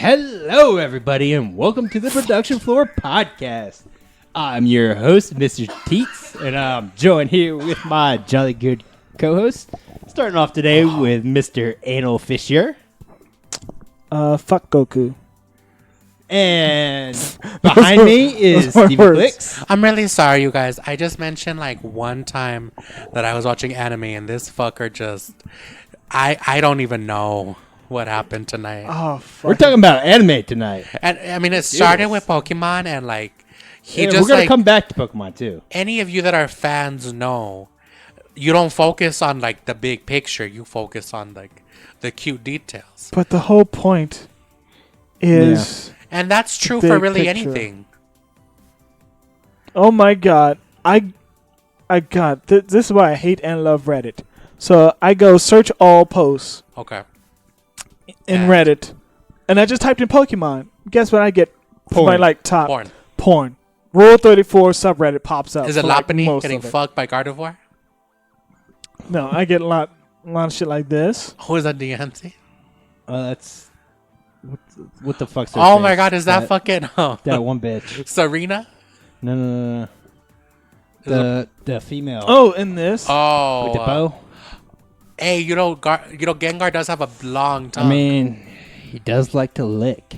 Hello, everybody, and welcome to the Production Floor Podcast. I'm your host, Mr. Teets, and I'm joined here with my jolly good co-host. Starting off today with Mr. Anal Fisher. Fuck Goku. And behind me is Stevie Flicks. I'm really sorry, you guys. I just mentioned like one time that I was watching anime, and this fucker just... I don't even know what happened tonight. Oh, fuck. We're talking about anime tonight. And I mean, it started with Pokemon, and like We're going to come back to Pokemon, too. Any of you that are fans know, you don't focus on like the big picture. You focus on like the cute details. But the whole point is... Yeah. And that's true Big for really picture. anything. Oh my god. This is why I hate and love Reddit. So I go search all posts Okay. in And- Reddit. And I just typed in Pokemon. Guess what I get? For my Porn. top Porn. porn. Rule 34 subreddit pops up. Is it for, like, Lopunny most getting of it. fucked by Gardevoir? No, I get a lot of shit like this. Who is that, Deontay? That's... What the fuck's her Oh my face? god, is that fucking... That one bitch. Serena? No. The female. Oh, in this. Oh. With the bow. Hey, you know Gengar does have a long tongue. I mean, he does like to lick.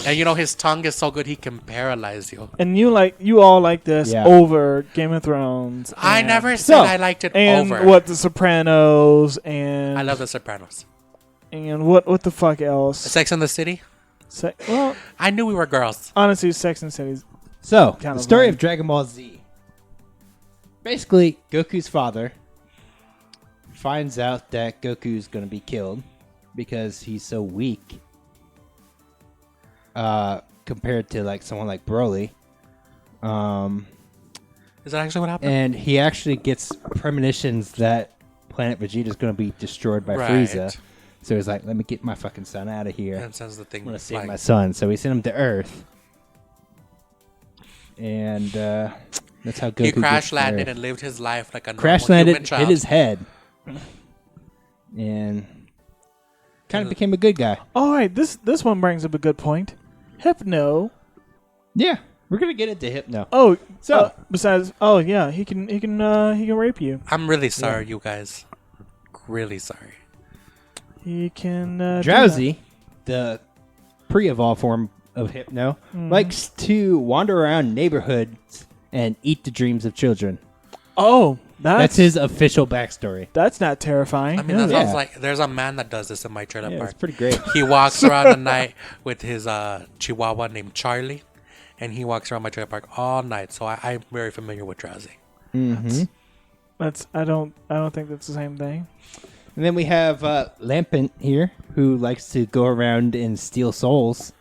And you know his tongue is so good he can paralyze you. And you all like this Yeah. over Game of Thrones. I and- never said So, I liked it And over. what, The Sopranos, and... I love The Sopranos. And what the fuck else? Sex and the City? Well, I knew we were girls. honestly, Sex and the City's So, Kind the of story lame. of Dragon Ball Z. Basically, Goku's father finds out that Goku's going to be killed because he's so weak compared to like someone like Broly. Is that actually what happened? And he actually gets premonitions that Planet Vegeta is going to be destroyed by Right. Frieza. So he's like, let me get my fucking son out of here. And sends the thing I'm going to save flying. my son. So we sent him to Earth. And that's how Goku He gets crash to landed Earth. and lived his life like a Crash normal human landed, child. hit his head, and kind of became a good guy. All right, this one brings up a good point. Hypno. Yeah, we're gonna get into Hypno. Oh, So- besides, yeah, he can rape you. I'm really sorry, you guys. Really sorry. He can do Drowsy, the pre-evolved form of Hypno, likes to wander around neighborhoods and eat the dreams of children. that. Oh, That's his official backstory. That's not terrifying. I mean, Yeah. that sounds Yeah. like there's a man that does this in my trailer Yeah, park. it's pretty great. He walks around at night with his chihuahua named Charlie, and he walks around my trailer park all night. So I'm very familiar with Drowsy. Mm-hmm. That's I don't think that's the same thing. And then we have Lampent here, who likes to go around and steal souls.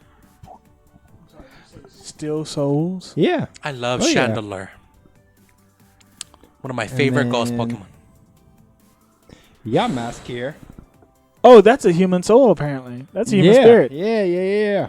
Steal souls. Yeah. I love Oh, yeah. Chandelure. One of my favorite ghost then- Pokemon. Yamask here. Oh, that's a human soul. Apparently, that's a human spirit Yeah.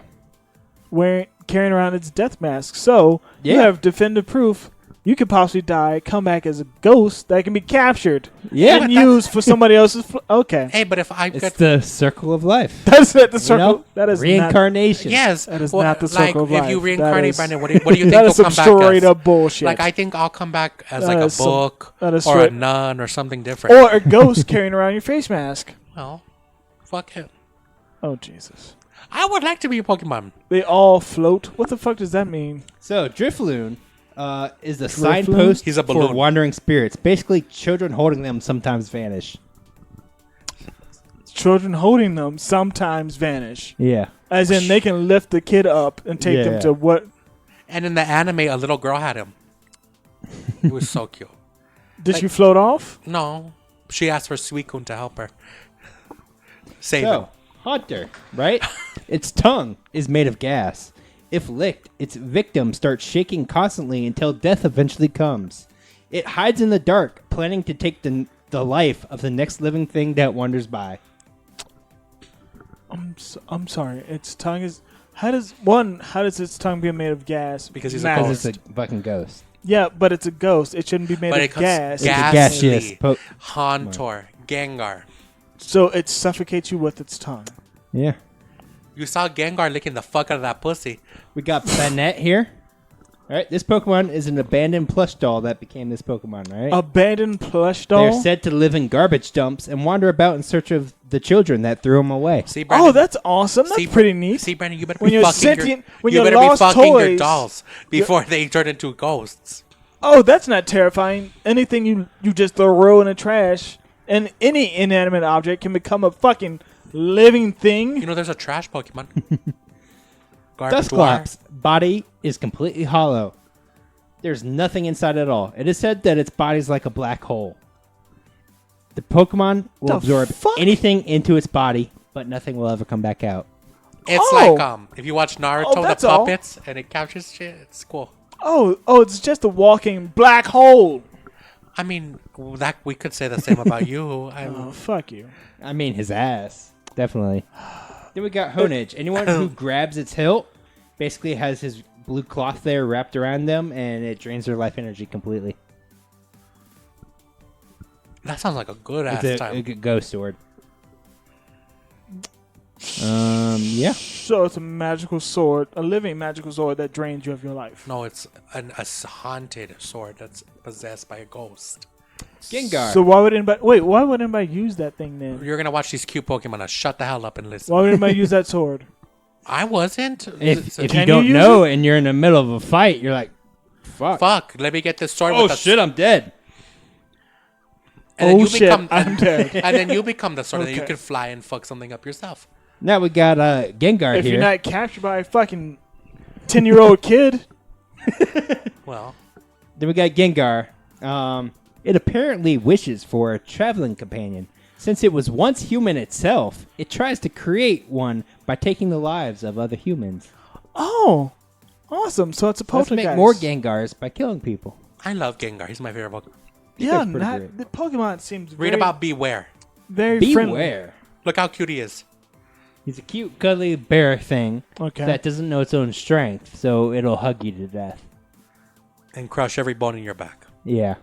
carrying around its death mask. So you Yeah. have definitive proof. You could possibly die, come back as a ghost that can be captured Yeah. and used for somebody else's. Okay, Hey, but if I It's get the circle of life. that's it. The You circle. know? That is not. Reincarnation. yes, That is well, not the like circle of if life. you That reincarnate is- Brandon, what do you think That you'll is some come back straight as? up bullshit. Like I think I'll come back as That like a is some- book that is or a straight- nun or something different. or a ghost carrying around your face mask. Well, fuck him. Oh Jesus! I would like to be a Pokemon. They all float. What the fuck does that mean? So Drifloon is the Drifloon? signpost He's a for balloon. wandering spirits. Basically, children holding them sometimes vanish. Children holding them sometimes vanish. Yeah. As in, they can lift the kid up and take Yeah. them to what? And in the anime, a little girl had him. It was so cute. Did Like- she float off? No, she asked for Suicune to help her. Save him. So, Hunter, right? Its tongue is made of gas. If licked, its victim starts shaking constantly until death eventually comes. It hides in the dark, planning to take the life of the next living thing that wanders by. I'm sorry. Its tongue is. How does its tongue be made of gas? Because he's a Matter. Because ghost. it's a fucking ghost. Yeah, but it's a ghost. It shouldn't be made But of it comes gas. It's a Ghastly. gaseous. Hauntor, Gengar. So it suffocates you with its tongue. Yeah. You saw Gengar licking the fuck out of that pussy. We got Banette here. All right, this Pokemon is an abandoned plush doll that became this Pokemon, right? Abandoned plush They're doll. said to live in garbage dumps and wander about in search of the children that threw them away. See, Brandon? Oh, that's awesome. That's pretty neat. See, Brandon, you better When be you're fucking sentient- when you you're better lost be fucking your toys, dolls before they turn into ghosts. Oh, that's not terrifying. Anything you just throw in the trash, and any inanimate object can become a fucking living thing. You know, there's a trash Pokemon. Gardevoir. Dusclops' body is completely hollow. There's nothing inside at all. It is said that its body is like a black hole. The Pokemon will The absorb fuck? anything into its body, but nothing will ever come back out. It's Oh. like if you watch Naruto, Oh, the that's all. puppets, and it captures shit. It's cool. Oh, it's just a walking black hole. I mean, that we could say the same about you. Oh, fuck you. I mean, his ass. Definitely. Then we got Honedge. Anyone who grabs its hilt basically has his blue cloth there wrapped around them, and it drains their life energy completely. That sounds like a good ass It's a time. good ghost sword. Yeah. So it's a magical sword, a living magical sword that drains you of your life. No, it's a haunted sword that's possessed by a ghost. Gengar. So why would anybody? Wait, why would anybody use that thing then? You're gonna watch these cute Pokemon. Now shut the hell up and listen. Why would anybody use that sword? I wasn't. if Can you you don't use know and you're in the middle of a fight, you're like, fuck. let me get this sword. Oh with the shit, I'm dead. And then Oh you shit, become, I'm dead. and then you become the sword, and then you Okay. can fly and fuck something up yourself. Now we got Gengar If here. you're not captured by a fucking 10-year-old kid, Well, Then we got Gengar. It apparently wishes for a traveling companion. Since it was once human itself, it tries to create one by taking the lives of other humans. oh, awesome! So it's a Let's make poltergeist. more Gengars by killing people. I love Gengar. He's my favorite Pokemon. Yeah, That's pretty great. the Pokemon seems Read about Beware. very friendly. Beware. Look how cute he is. He's a cute, cuddly bear thing Okay. that doesn't know its own strength, so it'll hug you to death. And crush every bone in your back. Yeah.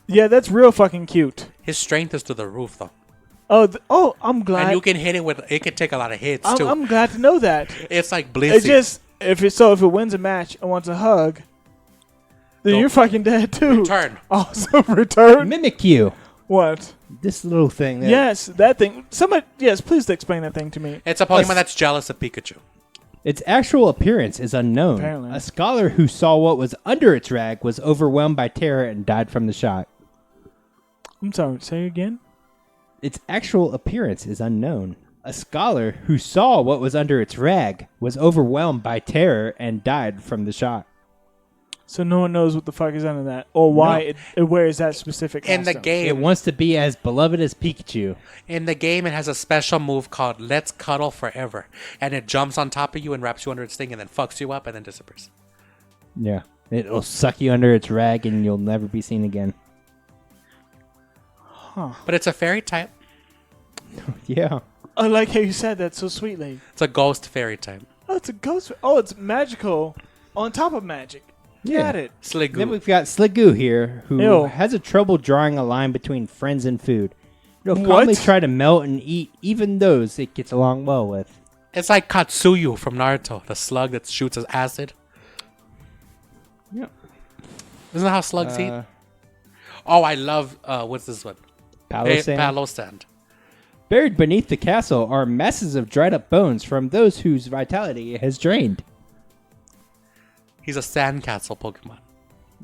Yeah, that's real fucking cute. His strength is to the roof, though. Oh, I'm glad. And you can hit it with. It can take a lot of hits too. I'm glad to know that. It's like It Blissey. just if it wins a match and wants a hug, then Don't- you're fucking dead too. Turn. Also return. Mimikyu. What? This little thing. That Yes, that thing. Somebody. Yes, please explain that thing to me. It's a Pokemon that's jealous of Pikachu. Its actual appearance is unknown. Apparently. A scholar who saw what was under its rag was overwhelmed by terror and died from the shock. I'm sorry. Say again. Its actual appearance is unknown. A scholar who saw what was under its rag was overwhelmed by terror and died from the shock. So no one knows what the fuck is under that, or why No. it wears that specific. In the costume. It game, wants to be as beloved as Pikachu. it has a special move called Let's Cuddle Forever, and it jumps on top of you and wraps you under its thing, and then fucks you up, and then disappears. Yeah. It'll suck you under its rag and you'll never be seen again. But it's a fairy type. Yeah. I like how you said that so sweetly. It's a ghost fairy type. Oh, it's a ghost. Oh, it's magical on top of magic. Got it. Then Sliggoo. we've got Sliggoo here, who Ew. has a trouble drawing a line between friends and food. It'll What? calmly try to melt and eat even those it gets along well with. It's like Katsuyu from Naruto, the slug that shoots as acid. Yeah. Isn't that how slugs eat? Oh, I love, what's this one? Palossand. Palossand. Buried beneath the castle are masses of dried up bones from those whose vitality it has drained. He's a sandcastle Pokemon.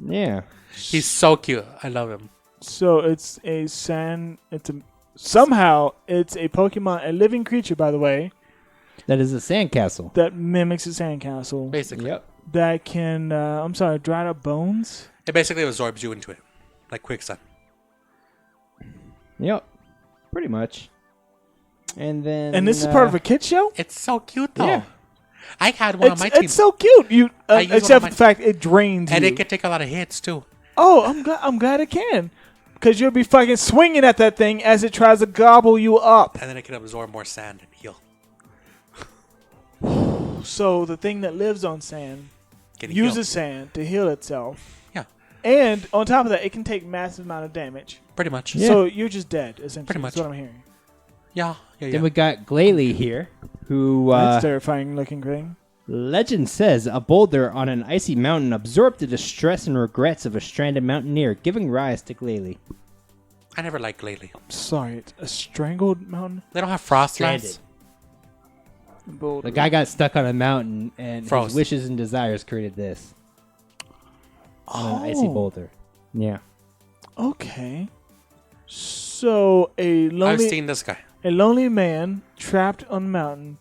Yeah. He's so cute. I love him. So it's a sand. Somehow it's a Pokemon, a living creature, by the way, That is a sandcastle. that mimics a sandcastle. Basically. Yep. That can. I'm sorry, dried up bones. It basically absorbs you into it. Like quicksand. Yep. Pretty much. And then. And this is part of a kid show. It's so cute, though. Yeah. I had one on my team. It's so cute. You I use one except on for my- the fact it drains and you. it can take a lot of hits, too. Oh, I'm glad it can, because you'll be fucking swinging at that thing as it tries to gobble you up. And then it can absorb more sand and heal. So the thing that lives on sand Can heal. uses sand to heal itself, Yeah, and on top of that, it can take massive amount of damage. pretty much. Yeah. So you're just dead, essentially. Pretty much. That's what I'm hearing. Yeah. Then we got Glalie here, who That's terrifying looking thing. legend says a boulder on an icy mountain absorbed the distress and regrets of a stranded mountaineer, giving rise to Glalie. I never liked Glalie. Sorry, it's a strangled mountain. They don't have frost Stranded. lands. Boulder. The guy got stuck on a mountain, and Frost. his wishes and desires created this on an icy boulder. Yeah. Okay. So I've lonely seen this guy. a lonely man trapped on a mountain.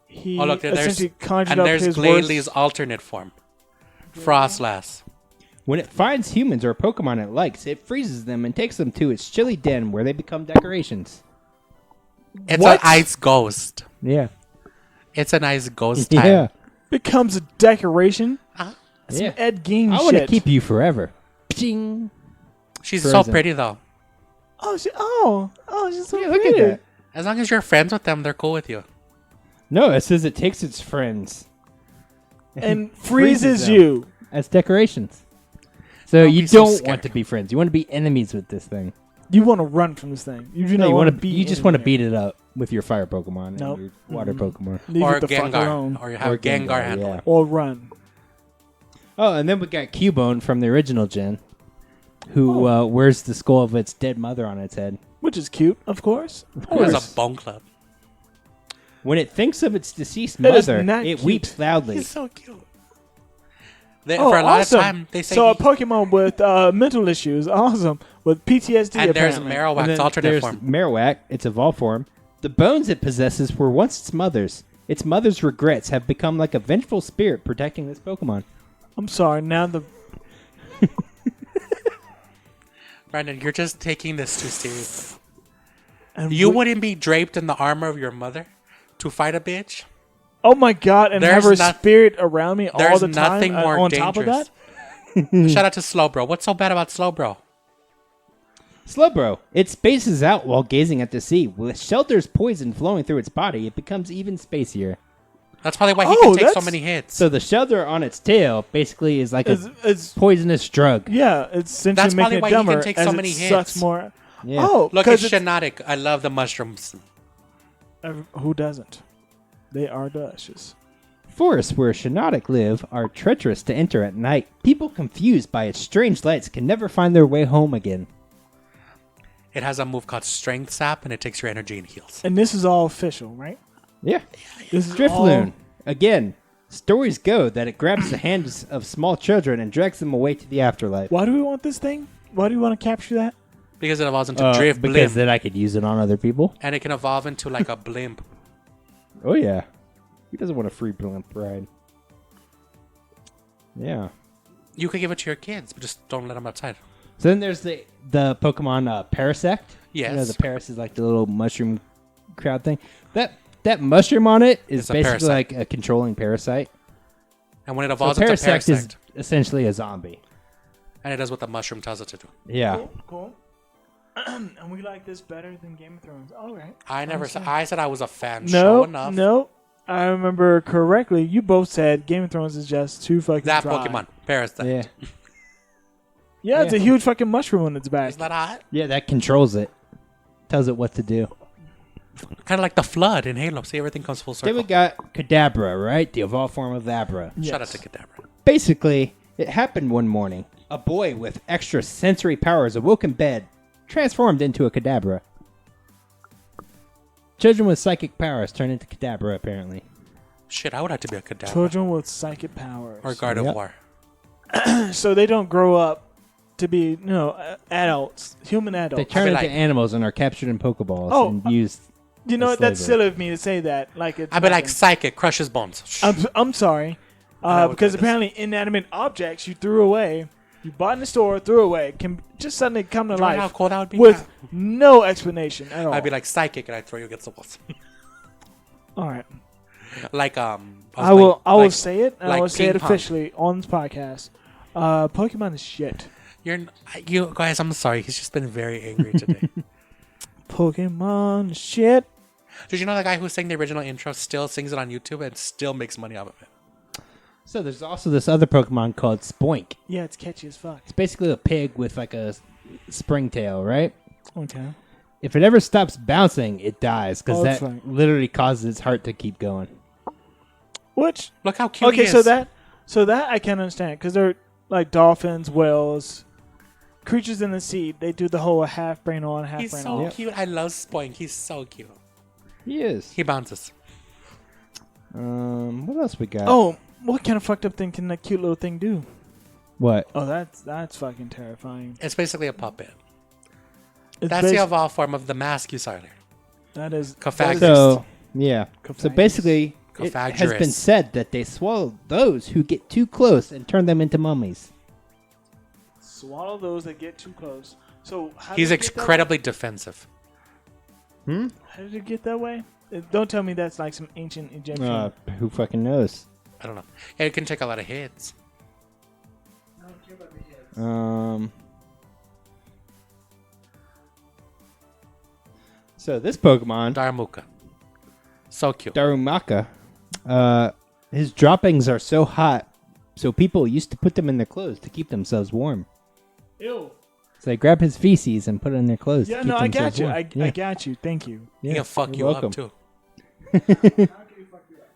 He Oh, look, there's essentially conjured and up there's his Glalie's worst. alternate form, Frostlass. When it finds humans or Pokemon it likes, it freezes them and takes them to its chilly den where they become decorations. It's What? an ice ghost. Yeah. It's an ice ghost time. Yeah. Becomes a decoration. Uh-huh. Some Yeah. Ed Gein I shit. want to keep you forever. Ching. She's so Frozen. pretty though. She's so Yeah, look pretty. at that. As long as you're friends with them, they're cool with you. No, it says it takes its friends And freezes freezes them. you. as decorations. So Don't you be so don't scared. want to be friends. You want to be enemies with this thing. You want to run from this thing. You do No, not you want want to to. be. You just want to beat it up with your fire Pokemon Nope. and your water Pokemon. Leave Or it the fuck Gengar. alone. Or you have Or Gengar, Gengar, handle yeah. it. Or run. Oh, and then we got Cubone from the original gen, who wears the skull of its dead mother on its head. Which is cute, of course. Of It has course. a bone club. When it thinks of its deceased It is mother, not it cute. weeps loudly. He's so cute. They, Oh, for a lot awesome. of time, they say So a he- Pokemon with mental issues. Awesome. With PTSD, and there's apparently. And Marowak's then alternate there's form. Marowak, its evolved form. The bones it possesses were once its mother's. Its mother's regrets have become like a vengeful spirit protecting this Pokemon. I'm sorry. Now the Brandon, you're just taking this too seriously. and You we- wouldn't be draped in the armor of your mother to fight a bitch? Oh my god! And have There's her not- spirit around me all There's the time. nothing more on dangerous. top of that, Shout out to Slowbro. What's so bad about Slowbro? Slowbro. It spaces out while gazing at the sea. With Shelter's poison flowing through its body, it becomes even spacier. That's probably why he Oh, can take so that's- many hits. So the Shelter on its tail basically is like it's a poisonous drug. yeah. It's essentially That's probably making it why he can dumber take as so it many sucks hits. more. Yeah. Oh, Look at because Shinotic. I love the mushrooms. who doesn't? They are delicious. Forests where Shinotic live are treacherous to enter at night. People confused by its strange lights can never find their way home again. It has a move called Strength Sap, and it takes your energy and heals. And this is all official, right? Yeah. This is Drifloon. Again, stories go that it grabs the hands of small children and drags them away to the afterlife. Why do we want this thing? Why do we want to capture that? Because it evolves into Drift because Blimp. then I could use it on other people. And it can evolve into like a blimp. Oh, yeah. Who doesn't want a free blimp ride? Yeah. You could give it to your kids, but just don't let them outside. So then there's the Pokemon Parasect. Yes. You know, the Paras is like the little mushroom crowd thing. That mushroom on it is It's a basically parasite. like a controlling parasite. And when it So evolves into Parasect is Parasect, essentially a zombie. and it does what the mushroom tells it to do. Yeah. Cool. And we like this better than Game of Thrones. All right. I never said. I said I was a fan. Show No, enough. no. I remember correctly. You both said Game of Thrones is just too fucking That dry. Pokemon, Parasect. Yeah. Yeah, it's a Yeah. huge fucking mushroom on its back. Isn't that hot? Yeah, that controls it. Tells it what to do. Kind of like the Flood in Halo. See, everything comes full Then circle. we got Kadabra, right? The evolved form of Abra. Shout out Yes. to Kadabra. Basically, it happened one morning. A boy with extra sensory powers awoke in bed, transformed into a Kadabra. Children with psychic powers turn into Kadabra, apparently. Shit, I would like to be a Kadabra. Children with psychic powers. Or Guard of Yep. War. So they don't grow up to be, adults, human They adults. turn be into like- animals and are captured in Pokeballs Oh, and used. You know the what? That's slavery. silly of me to say that. Like it's I'd be like nothing. Psychic, crushes bones. I'm sorry. I know what Because that is. apparently inanimate objects you threw away, you bought in the store, threw away, can just suddenly come to Do you know how life cool that would be? with no explanation at all. I'd be like Psychic, and I'd throw you against the walls. all right. like I will like, say it, and I like will say it ping pong. officially on this podcast. Pokemon is shit. You guys. I'm sorry. He's just been very angry today. Pokemon is shit. Did you know the guy who sang the original intro still sings it on YouTube and still makes money off of it? So there's also this other Pokemon called Spoink. Yeah, it's catchy as fuck. It's basically a pig with like a spring tail, right? Okay. If it ever stops bouncing, it dies because Oh, that's that right. literally causes its heart to keep going. Which Look how cute he okay, is. so that I can understand because they're like dolphins, whales, creatures in the sea. They do the whole half brain on, half He's brain so off. cute. I love Spoink. He's so cute. He is. He bounces. What else we got? Oh, what kind of fucked up thing can that cute little thing do? What? Oh, that's fucking terrifying. It's basically a puppet. It's That's the basi- evolved form of the mask you saw earlier. that is Cophagus. So yeah. So Cophagus. basically, it has been Cophagerous. said that they swallow those who get too close and turn them into mummies. swallow those that get too close. So how He's did it get that way? incredibly defensive. Hmm. How did it get that way? Don't tell me that's like some ancient Egyptian. Who fucking knows? I don't know. Yeah, it can take a lot of hits. I don't care about the heads. So this Pokemon, Darmuka. So cute. Darumaka, his droppings are so hot, so people used to put them in their clothes to keep themselves warm. Ew. So they grab his feces and put it in their clothes. Yeah, to no, keep I got themselves you. warm. I Yeah. got you. Thank you. He Yeah, can fuck you're you welcome. up too.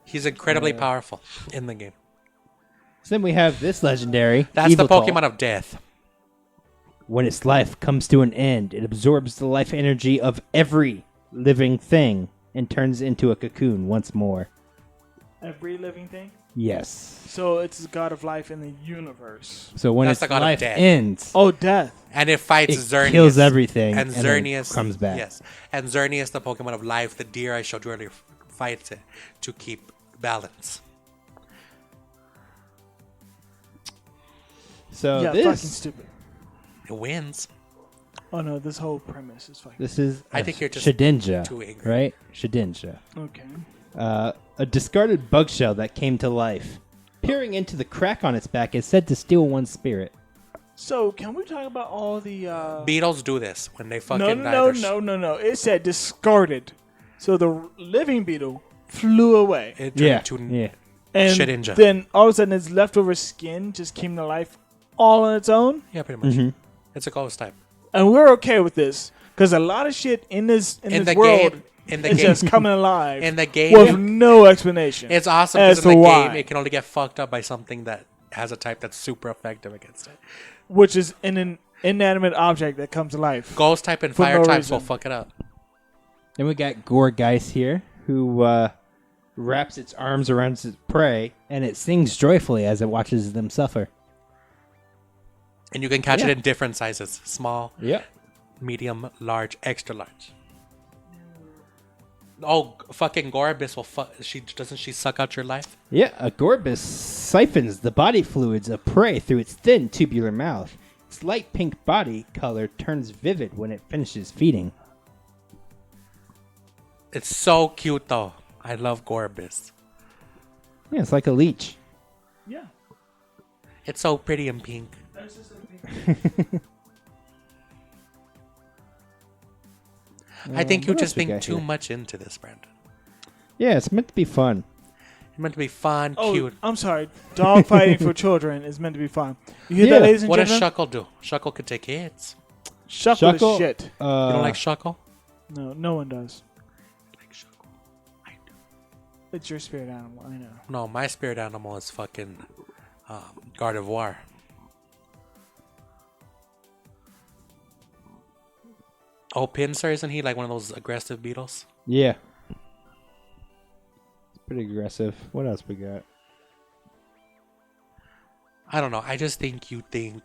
He's incredibly powerful in the game. So then we have this legendary. That's the Yveltal. Pokemon of death. When its life comes to an end, it absorbs the life energy of every living thing and turns into a cocoon once more. Every living thing. Yes. So it's the god of life in the universe. So when That's its the god of life death. ends, Oh, death. And it fights it Xerneas. kills everything And then Xerneas comes back. Yes. And Xerneas, the Pokemon of life, the deer I showed you earlier, fights it to keep balance. So yeah, fucking this stupid. It wins. Oh no, this whole premise is fucking. this is I a think you're just Shedinja, too angry. right? Shedinja. Okay. A discarded bug shell that came to life. Peering into the crack on its back is said to steal one's spirit. So can we talk about all the? Beetles do this when they fucking No, die. no, They're no, no, no. It said discarded. So the living beetle flew away, It turned Yeah, into yeah. and Shedinja. then all of a sudden its leftover skin just came to life all on its own. Yeah, pretty much. Mhm. It's a ghost type. And we're okay with this because a lot of shit in this In this the world game, in the is game, just coming alive in the game, with no explanation. it's awesome as because in to the why. game it can only get fucked up by something that has a type that's super effective against it. which is an inanimate object that comes to life. Ghost type and For fire no types will reason. fuck it up. Then we got Gourgeist here, who wraps its arms around its prey, and it sings joyfully as it watches them suffer. And you can catch Yeah. it in different sizes: small, Yep. medium, large, extra large. Oh, fucking Gorbis will fuck. She suck out your life? Yeah, a Gorbis siphons the body fluids of prey through its thin tubular mouth. Its light pink body color turns vivid when it finishes feeding. It's so cute though. I love Gorbis. Yeah, it's like a leech. Yeah. It's so pretty and pink. I think you're what else just we being got too here? much into this, Brandon. Yeah, it's meant to be fun. It's meant to be fun, Oh, cute. I'm sorry. Dog fighting for children is meant to be fun. You hear Yeah. that, ladies and What does gentlemen? Shuckle do? Shuckle could take hits. Shuckle is Shuckle- shit. You don't like Shuckle? No, no one does. Like Shuckle. I do. It's your spirit animal. I know. No, my spirit animal is fucking Gardevoir. Oh, Pinsir, isn't he like one of those aggressive beetles? Yeah. It's pretty aggressive. What else we got? I don't know. I just think you think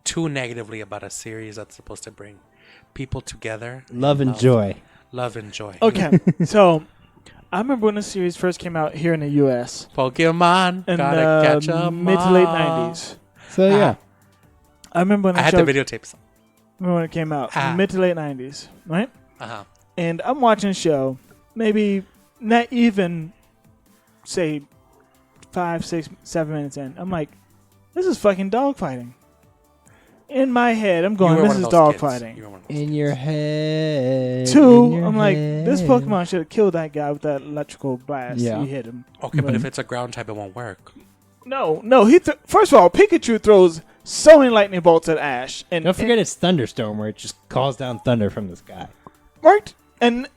too negatively about a series that's supposed to bring people together. Love and joy. Love and joy. Okay, so I remember when the series first came out here in the U.S. Pokemon, in gotta catch the 'em mid to late all. 90s. So yeah. I remember when I the had show, the videotapes. remember when it came out, mid to late 90s, right? Uh-huh. And I'm watching a show, maybe not even, say, 5, 6, 7 minutes in. I'm like, this is fucking dog fighting. In my head, I'm going, You were this one is of those dog kids. fighting. You were one of those In kids. your head. Two, in your I'm like, this head. Pokemon should have killed that guy with that electrical blast. Yeah. He hit him. Okay, but if it's a ground type, it won't work. No. First of all, Pikachu throws so many lightning bolts at Ash. And Don't forget it's Thunderstorm, where it just calls down thunder from the sky. right? And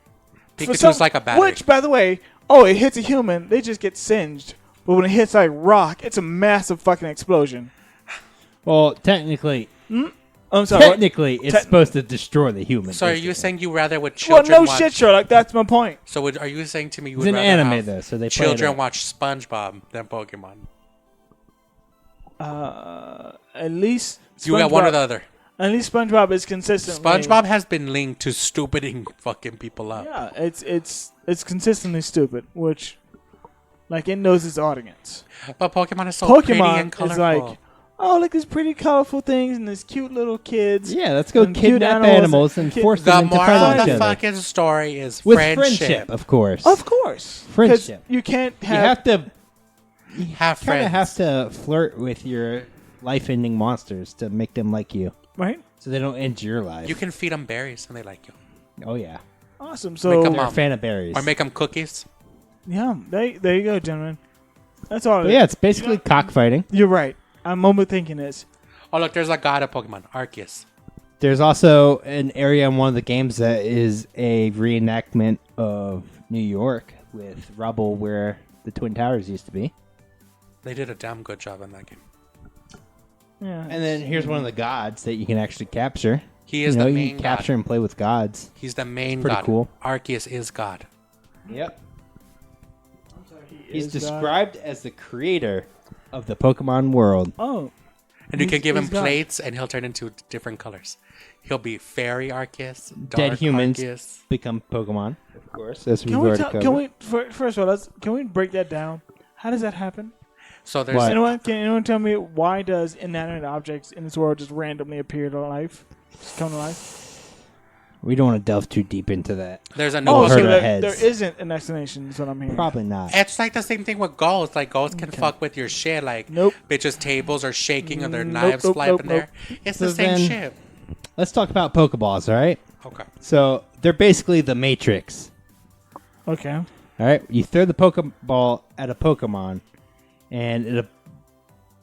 for Pikachu's like a battery. Which, by the way, it hits a human, they just get singed. But when it hits like rock, it's a massive fucking explosion. Well, technically, I'm sorry. what? it's supposed to destroy the human. So are you basically. saying you rather would Well, children no watch? shit, Sherlock. That's my point. So are you saying to me you It's would an rather anime have though, so they play it children up. watch SpongeBob than Pokemon? At least You got one or the other. At least SpongeBob is consistent. SpongeBob has been linked to stupiding fucking people up. Yeah, it's consistently stupid, which, like, it knows its audience. But Pokemon is so pretty and Pokemon colorful. is like, look, these pretty colorful things and these cute little kids. Yeah, let's go And cute kidnap animals animals and and force the them into moral of fight each the other. fucking story is With friendship. of course. Of course. 'Cause Friendship. You can't You have. have to Have kind friends. of have to flirt with your life-ending monsters to make them like you, right? so they don't end your life. You can feed them berries and they like you. Oh yeah, Awesome. Make So, 'em they're a fan of berries. Or make them cookies. yeah, there you go, gentlemen. That's all. But yeah, it's basically cockfighting. You're right. I'm overthinking this. Oh, look, there's a god of Pokemon, Arceus. There's also an area in one of the games that is a reenactment of New York with rubble where the Twin Towers used to be. They did a damn good job in that game. Yeah. And then here's one of the gods that you can actually capture. He is you know, the you main can capture god. and play with gods. He's the main pretty god. cool. Arceus is God. Yep. He He's is God. described as the creator of the Pokemon world. Oh, And you can give him he's God. plates and he'll turn into different colors. He'll be fairy Arceus, dark Dead humans Arceus. become Pokemon, of course, as we've can we already tell, covered. can we first of all can we break that down? How does that happen? So there's What? Can anyone tell me why does inanimate objects in this world just randomly appear to life, just come to life? We don't want to delve too deep into that. there's a new Oh, so hurt our Pokemon. heads. there isn't an explanation. Is what I'm hearing. Probably not. It's like the same thing with ghosts. Like ghosts can fuck with your shit. Like Nope. bitches' tables are shaking and their Nope, knives nope, fly nope, up in there. It's the So same then- shit. Let's talk about Pokeballs, all right? Okay. So they're basically the Matrix. Okay. All right, you throw the Pokeball at a Pokemon, and it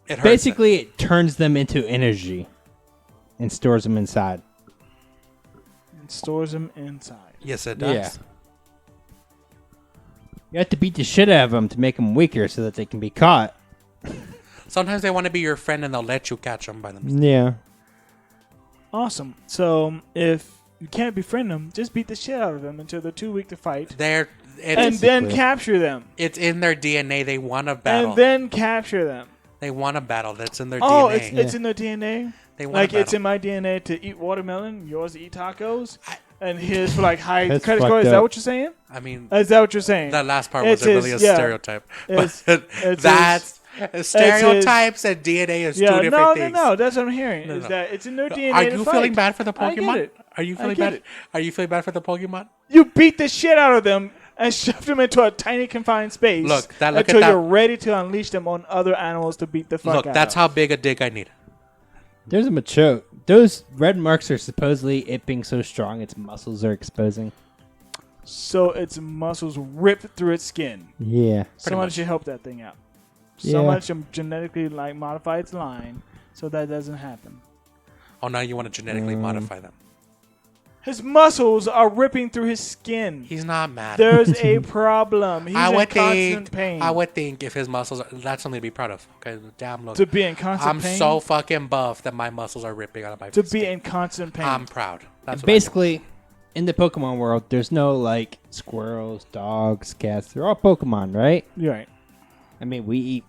It hurts. basically it turns them into energy and stores them inside. It stores them inside. Yes, it does. Yeah. You have to beat the shit out of them to make them weaker so that they can be caught. Sometimes they want to be your friend and they'll let you catch them by themselves. Yeah. Awesome. So if you can't befriend them, just beat the shit out of them until they're too weak to fight, They're and it's, then Basically. capture them, it's in their DNA. They want to battle. and then capture them. They want to battle. That's in their Oh, DNA. it's in their DNA. They want Like to it's battle. in my DNA to eat watermelon, yours to eat tacos, and his for like high That's credit score. fucked Is that up. what you're saying? I mean, Is that what you're saying? that last part It's wasn't really a his- yeah. stereotype. It's- But it's that's stereotypes and DNA is two yeah, different no, things. no. That's what I'm hearing. No, is no. that it's in their DNA. Are to you fight. feeling bad for the I get Pokemon? it. Are you I feeling get bad? it. Are you feeling bad for the Pokemon? You beat the shit out of them and shove them into a tiny confined space. Look at until that. you're ready to unleash them on other animals to beat the fuck Look, out. that's of. how big a dick I need. There's a Machoke. Those red marks are supposedly it being so strong its muscles are exposing. So its muscles ripped through its skin. Yeah. Someone much. should help that thing out. Yeah. Someone should genetically modify its line so that doesn't happen. Oh, now you want to genetically modify them. His muscles are ripping through his skin. He's not mad. There's a problem. He's I in would constant think. pain. I would think if his muscles are, that's something to be proud of. Okay, damn look. to be in constant I'm pain. so fucking buff that my muscles are ripping out of my. to be skin. in constant pain. I'm proud. That's what Basically, in the Pokemon world, there's no like squirrels, dogs, cats. They're all Pokemon, right? You're right. I mean, we eat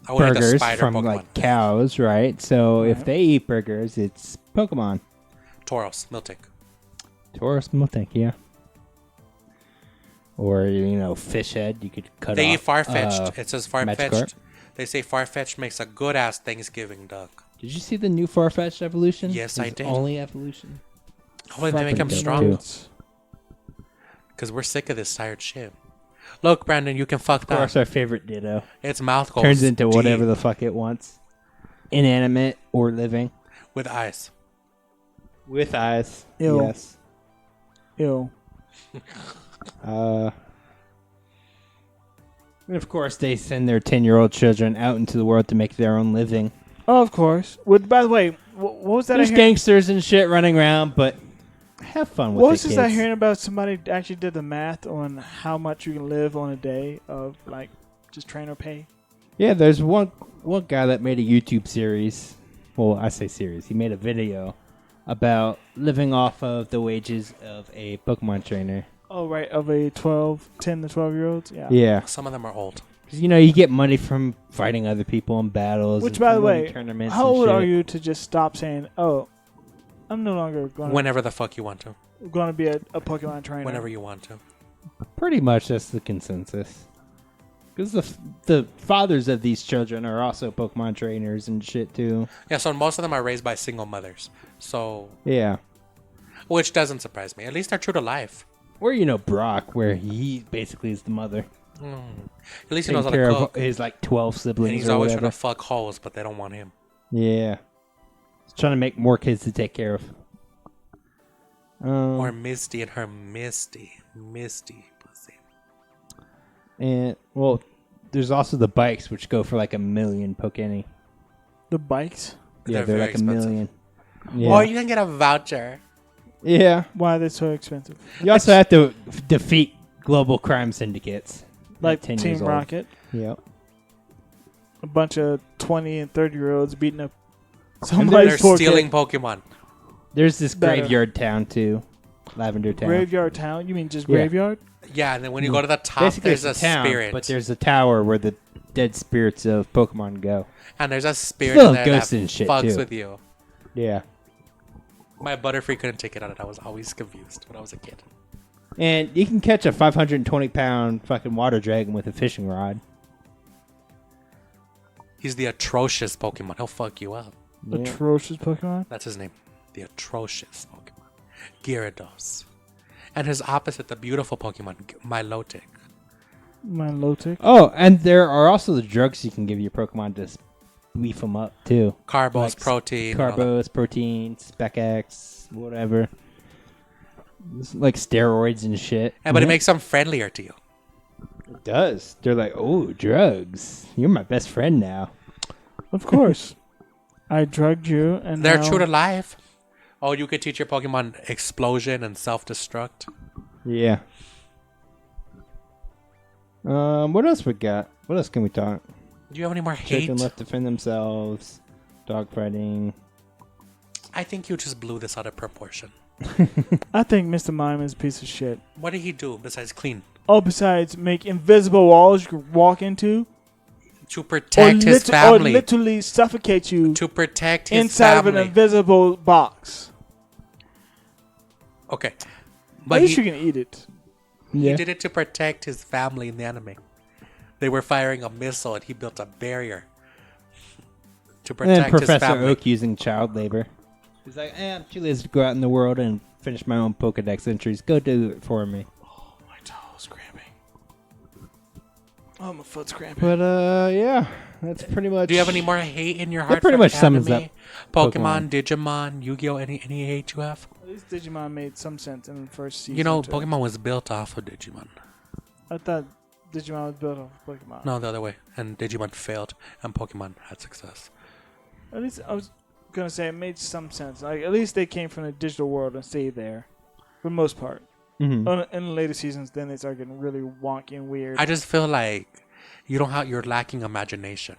I would like a burgers spider from Pokemon. like cows, right? So if Right. they eat burgers, it's Pokemon. Tauros, Miltank. Taurus, Miltank, yeah. Or fish head. You could cut They off. eat Farfetch'd. It says Magikarp. Farfetch'd. They say Farfetch'd makes a good ass Thanksgiving duck. Did you see the new Farfetch'd evolution? Yes, I His did. Only evolution. Hopefully they make him Fucking strong. dope, Because we're sick of this tired shit. Look, Brandon, you can fuck Of course, that. our favorite Ditto Its mouth goes turns into whatever deep the fuck it wants, inanimate or living, with eyes. with eyes. Ew. Yes. Ew. And of course, they send their 10-year-old children out into the world to make their own living. Oh, of course. By the way, what was that? There's gangsters and shit running around, but have fun with What the was this kids. I hearing about? Somebody actually did the math on how much you can live on a day of like just trainer pay. Yeah, there's one guy that made a YouTube series. Well, I say series. He made a video about living off of the wages of a Pokemon trainer. Oh, right, of a 10 to 12-year-olds? Yeah. Yeah. Some of them are old. 'Cause, you get money from fighting other people in battles. Which, and by the winning way, tournaments how and old shit. are you to just stop saying, oh, I'm no longer going Whenever the fuck you want to. to be a Pokemon trainer? Whenever you want to. Pretty much that's the consensus. Because the fathers of these children are also Pokemon trainers and shit, too. Yeah, so most of them are raised by single mothers. So, Yeah. which doesn't surprise me. At least they're true to life. Or, Brock, where he basically is the mother. At least he Taking knows how care to of cook. his, 12 siblings And he's or always whatever. trying to fuck hoes, but they don't want him. Yeah. He's trying to make more kids to take care of. Or Misty and her Misty pussy. And, well, there's also the bikes, which go for $1 million Pokemon. The bikes? Yeah, They're they're very $1 expensive. million. Yeah. Or you can get a voucher. Yeah. Why are they so expensive? You also have to defeat global crime syndicates. Like at 10 Team years old. Rocket. Yep. A bunch of 20 and 30-year-olds beating up They're somebody's poor stealing kid. Pokemon. There's this Better. graveyard town, too. Lavender Town. Graveyard Town? You mean just Yeah. graveyard? Yeah, and then when you go to the top, Basically, there's it's a a town, spirit. but there's a tower where the dead spirits of Pokemon go. And there's a spirit Little in there that ghosts and shit, fucks too. with you. Yeah. My Butterfree couldn't take it on it. I was always confused when I was a kid. And you can catch a 520-pound fucking water dragon with a fishing rod. He's the atrocious Pokemon. He'll fuck you up. Yeah. Atrocious Pokemon? That's his name. The atrocious Pokemon. Gyarados. And his opposite, the beautiful Pokemon, Milotic. Milotic? Oh, and there are also the drugs you can give your Pokemon to beef them up, too. Carbos, Like protein. and all that. Carbos, protein, Spec X, whatever. It's like steroids and shit. Yeah, but it makes them friendlier to you. It does. They're like, oh, drugs. You're my best friend now. Of course. I drugged you, and They're now true to life. Oh, you could teach your Pokemon explosion and self-destruct. Yeah. What else we got? What else can we talk? Do you have any more hate? Chicken left to defend themselves. Dogfighting. I think you just blew this out of proportion. I think Mr. Mime is a piece of shit. What did he do besides clean? Oh, besides make invisible walls you can walk into, To protect his or family. literally suffocate you To protect his inside of family. an invisible box. Okay. At But least he, you can eat it. he Yeah. did it to protect his family in the anime. They were firing a missile and he built a barrier to And then protect his Professor family. Oak using child labor. He's like, I'm too lazy to go out in the world and finish my own Pokedex entries. Go do it for me. My toes cramping. Oh, my foot's cramping. But, yeah. That's pretty much... Do you have any more hate in your heart? pretty for much sums anime? up Pokemon, Digimon, Yu-Gi-Oh! Any hate you have? At least Digimon made some sense in the first season. You know, too. Pokemon was built off of Digimon. I thought Digimon was built off of Pokemon. No, the other way. And Digimon failed, and Pokemon had success. At least I was gonna say it made some sense. Like at least they came from the digital world and stayed there, for the most part. Mhm. In the later seasons, then they start getting really wonky and weird. I just feel like you're lacking imagination.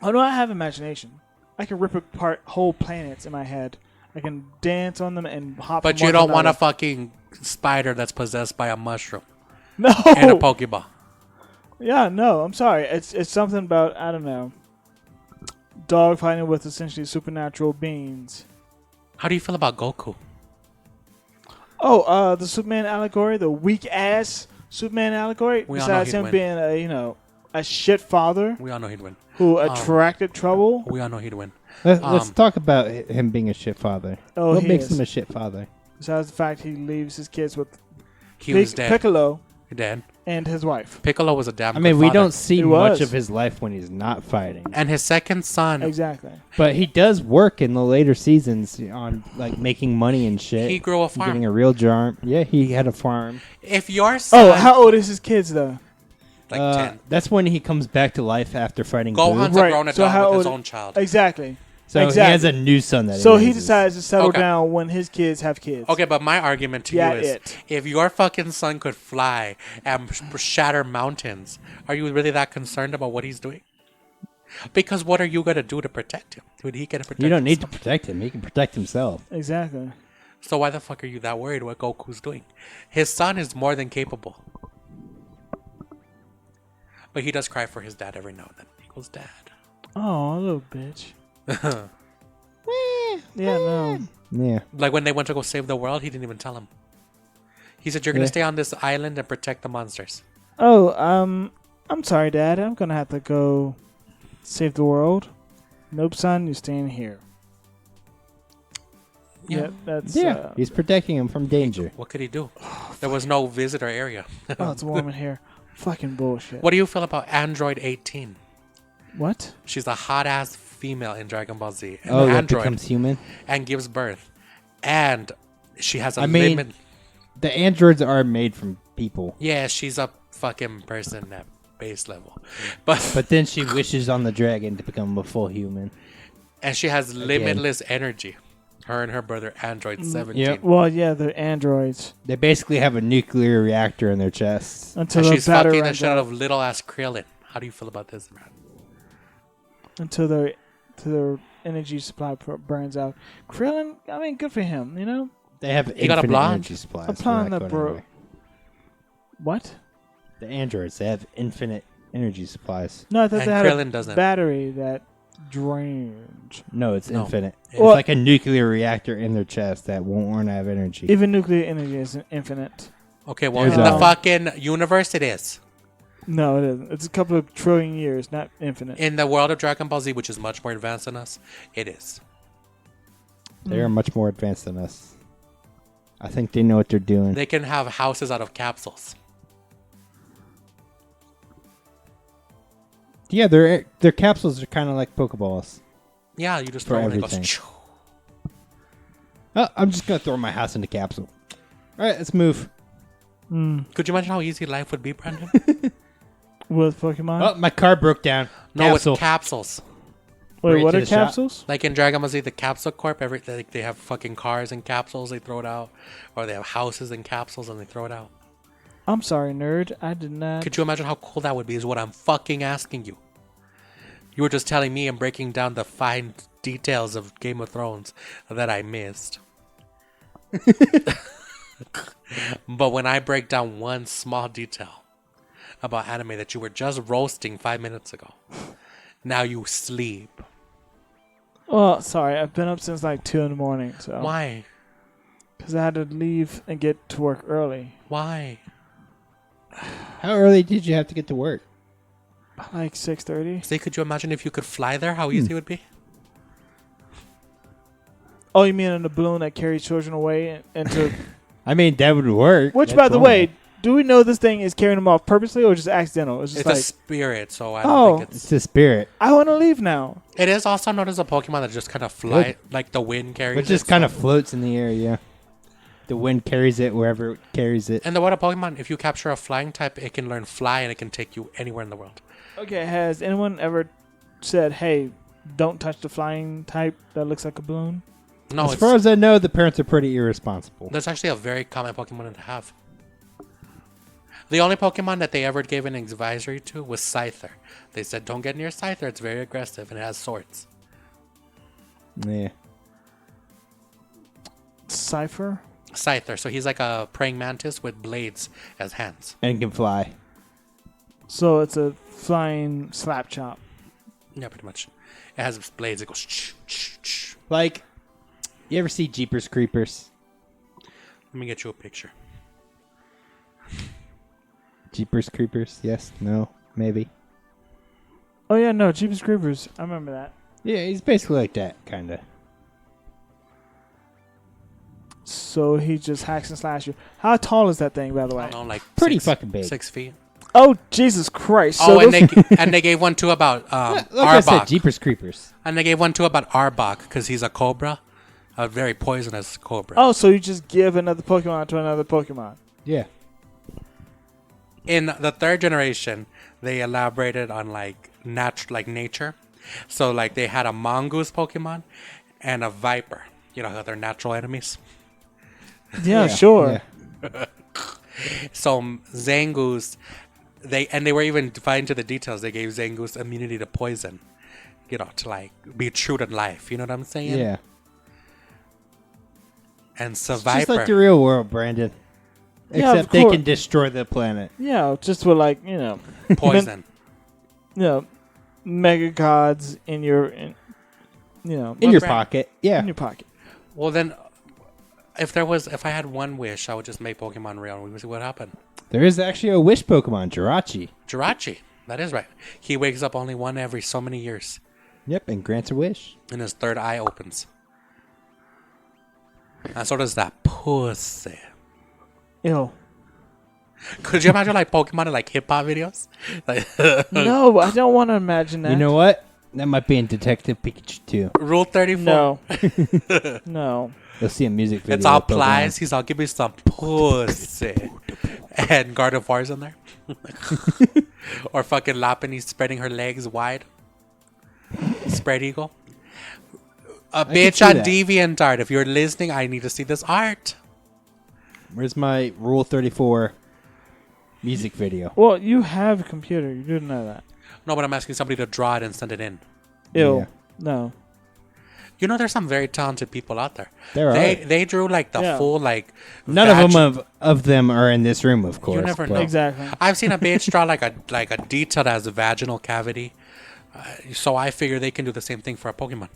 Oh no, I have imagination. I can rip apart whole planets in my head. I can dance on them and hop. But from you one to don't want a another. fucking spider that's possessed by a mushroom No. and a Pokeball. Yeah, no. I'm sorry. It's something about I don't know. Dog fighting with essentially supernatural beings. How do you feel about Goku? Oh, the Superman allegory, the weak ass Superman allegory. We all know Besides he'd him win. being a shit father We all know he'd win. who attracted trouble. We all know he'd win. Let's talk about him being a shit father. Oh, what he makes is. him a shit father? Besides the fact he leaves his kids with He was dead. Piccolo Dead. and his wife. Piccolo was a damn I mean, good we father. don't see He much was. of his life when he's not fighting. And his second son, Exactly. But he does work in the later seasons on like making money and shit. he grew a and getting farm. a real job. Yeah, he had a farm. If your son, Oh, how old is his kids though? Like 10. That's when he comes back to life after fighting Gohan's Boo. a Right, grown so adult how with his old- own child. Exactly. So he Exactly. has a new son that. So he raises. decides to settle Okay. down when his kids have kids. Okay, but my argument to Yeah, you is, it. if your fucking son could fly and shatter mountains, are you really that concerned about what he's doing? Because what are you gonna do to protect him? Would he gonna protect? You don't need to himself? protect him. He can protect himself. Exactly. So why the fuck are you that worried what Goku's doing? His son is more than capable. But he does cry for his dad every now and then. He goes, "Dad." Oh, little bitch. Yeah, no. Yeah. Like when they went to go save the world, he didn't even tell him. He said, "You're gonna Yeah. stay on this island and protect the monsters." Oh, I'm sorry, Dad. I'm gonna have to go save the world. Nope, son. You're staying here. Yeah. Yep, that's. Yeah. He's protecting him from danger. What could he do? There was no visitor area. Oh, it's warm in here. Fucking bullshit. What do you feel about Android 18? What? She's a hot ass female in Dragon Ball Z. An Oh, that android becomes human. and gives birth. And she has a I mean- limit. The androids are made from people, Yeah, she's a fucking person at base level. But but then she wishes on the dragon to become a full human. and she has limitless energy. Her and her brother Android 17. Yep. Well, yeah, they're androids They basically have a nuclear reactor in their chests. until And their she's battery fucking the runs shit out out. of little ass Krillin. How do you feel about this, man? Until their energy supply burns out. Krillin, I mean, good for him. You know They have He got a infinite blonde? energy supplies. I'm They're telling not the going bro- anywhere. what? The androids, they have infinite energy supplies. No, I thought And they had Krillin a doesn't. battery that drains. No, it's No. infinite. It's Well- like a nuclear reactor in their chest that won't run out of energy. Even nuclear energy isn't infinite. Okay, well, There's in the a- fucking universe, it is. No, it isn't. It's a couple of trillion years, not infinite. In the world of Dragon Ball Z, which is much more advanced than us, it is. They are much more advanced than us. I think they know what they're doing. They can have houses out of capsules. Yeah, their capsules are kind of like Pokeballs. Yeah, you just For throw it and it everything. goes. Choo. Oh, I'm just gonna throw my house in the capsule. All right, let's move. Could you imagine how easy life would be, Brandon? With Pokemon? Oh, my car broke down. No, Capsule. it's capsules. Wait, right what to are the shop. capsules? Like in Dragon Ball Z, the Capsule Corp, they have fucking cars in capsules, they throw it out. Or they have houses in capsules and they throw it out. I'm sorry, nerd. I did not. Could you imagine how cool that would be, is what I'm fucking asking you. You were just telling me and breaking down the fine details of Game of Thrones that I missed. But when I break down one small detail about anime that you were just roasting 5 minutes ago, now you sleep. Well, sorry. I've been up since like 2 in the morning. So Why? Because I had to leave and get to work early. Why? How early did you have to get to work? Like 6:30. See, could you imagine if you could fly there, how easy it would be? Oh, you mean in a balloon that carries children away into... I mean, that would work. Which, That's by the normal. way, do we know this thing is carrying them off purposely or just accidental? It's just It's a like, spirit, so I Oh. don't think it's it's... the spirit, I want to leave now. It is also known as a Pokemon that just kind of fly, Good. like the wind carries which just it, kind so- of floats in the air. Yeah, the wind carries it wherever it carries it. And the word of Pokemon, if you capture a flying type, it can learn fly and it can take you anywhere in the world. Okay, has anyone ever said, hey, don't touch the flying type that looks like a balloon? No, As it's, far as I know, the parents are pretty irresponsible. that's actually a very common Pokemon to have. The only Pokemon that they ever gave an advisory to was Scyther. They said, don't get near Scyther, it's very aggressive and it has swords. Yeah, Cypher? Scyther, so he's like a praying mantis with blades as hands. and can fly. So it's a flying slap chop. Yeah, pretty much. It has blades, it goes... Ch. Like, you ever see Jeepers Creepers? Let me get you a picture. Jeepers Creepers? Yes, no, maybe. Oh, yeah, no, Jeepers Creepers. I remember that. Yeah, he's basically like that, kind of. So he just hacks and slashes you. How tall is that thing, by the I way? don't know, like Pretty fucking big. 6 feet. Oh, Jesus Christ. Oh, So and those- they gave one too about Like I said, Arbok. Jeepers Creepers. And they gave one too about Arbok because he's a cobra, a very poisonous cobra. Oh, so you just give another Pokemon to another Pokemon. Yeah. In the third generation, they elaborated on like nature. So like they had a mongoose Pokemon and a viper. You know how they're natural enemies. Yeah, sure. Yeah. So Zangoose, they were even dividing to the details. They gave Zangoose immunity to poison. You know, to like be true to life. You know what I'm saying? Yeah. And It's just Viper. like the real world, Brandon. Yeah, of Except they course. can destroy the planet. Yeah, just with like, poison. mega gods in your, in In Well, your Brand- pocket. Yeah. in your pocket. Well then, if I had one wish, I would just make Pokemon real and we would see what happened. There is actually a wish Pokemon, Jirachi. Jirachi. That is right. He wakes up only one every so many years. Yep, and grants a wish. And his third eye opens. And so does that pussy. Ew. Could you imagine like Pokemon in like hip hop videos? Like No, I don't want to imagine that. You know what? That might be in Detective Pikachu too. Rule 34. No. No. You'll see a music video. It's all of Pokemon. plies. He's all, give me some pussy. And Gardevoir's in there. Or fucking Lopunny spreading her legs wide. Spread eagle. A can bitch see on that. DeviantArt. If you're listening, I need to see this art. Where's my Rule 34 music video? Well, you have a computer. You didn't know that. No, but I'm asking somebody to draw it and send it in. Ew. Yeah. No. You know, there's some very talented people out there. There are. They drew like the Yeah. full like. None of them are in this room, of course. never but- know. Exactly. I've seen a bitch draw like a detail that has a vaginal cavity. So I figure they can do the same thing for a Pokemon.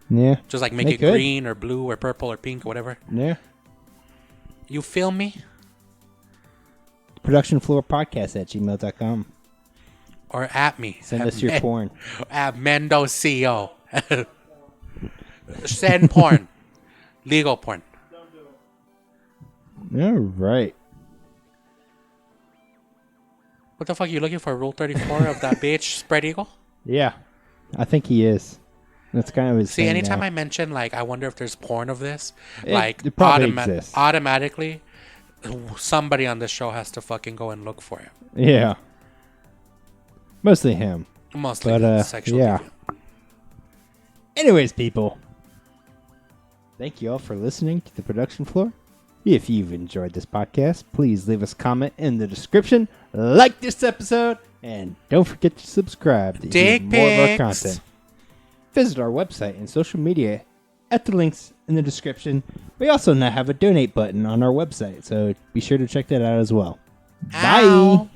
Yeah. Just like make They it could. green or blue or purple or pink or whatever. Yeah. You feel me? Productionfloorpodcast@gmail.com. Or at me. Send at us your porn. At Mendo CEO. Send porn. Legal porn. All right. What the fuck are you looking for? Rule 34 of that bitch spread eagle? Yeah. I think he is. That's kind of his See, thing anytime now. I mention, like, I wonder if there's porn of this, It probably exists. automatically, somebody on this show has to fucking go and look for it. Yeah. Mostly him. Mostly But, sexual. yeah. deviant. Anyways, people. Thank you all for listening to the production floor. If you've enjoyed this podcast, please leave us a comment in the description, like this episode, and don't forget to subscribe to Dick get more of our pics. content. Visit our website and social media at the links in the description. We also now have a donate button on our website, so be sure to check that out as well. Ow. Bye!